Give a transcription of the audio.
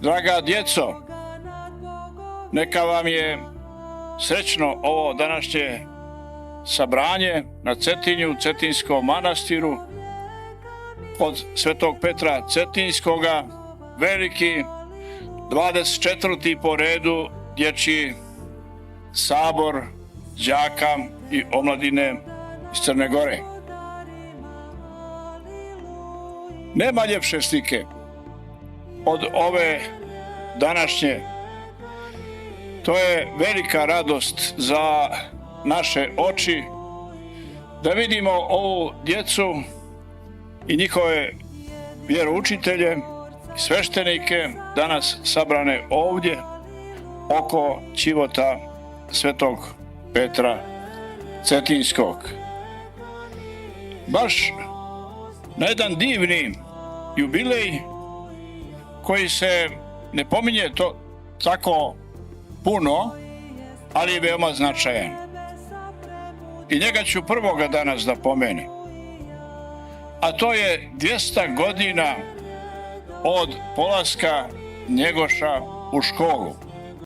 Draga djeco, neka vam je srećno ovo današnje sabranje na Cetinju, u Cetinskom manastiru od Svetog Petra Cetinskoga, veliki 24. po redu dječji sabor đaka i omladine iz Crne Gore. Nema ljepše slike od ove današnje. To je velika radost za naše oči da vidimo ovu djecu i njihove vjeroučitelje i sveštenike danas sabrane ovdje oko ćivota Svetog Petra Cetinskog. Baš na jedan divni jubilej koji se ne pominje to tako puno, ali je veoma značajan. I njega ću prvoga danas da pomenem. A to je 200 godina od polaska Njegoša u školu.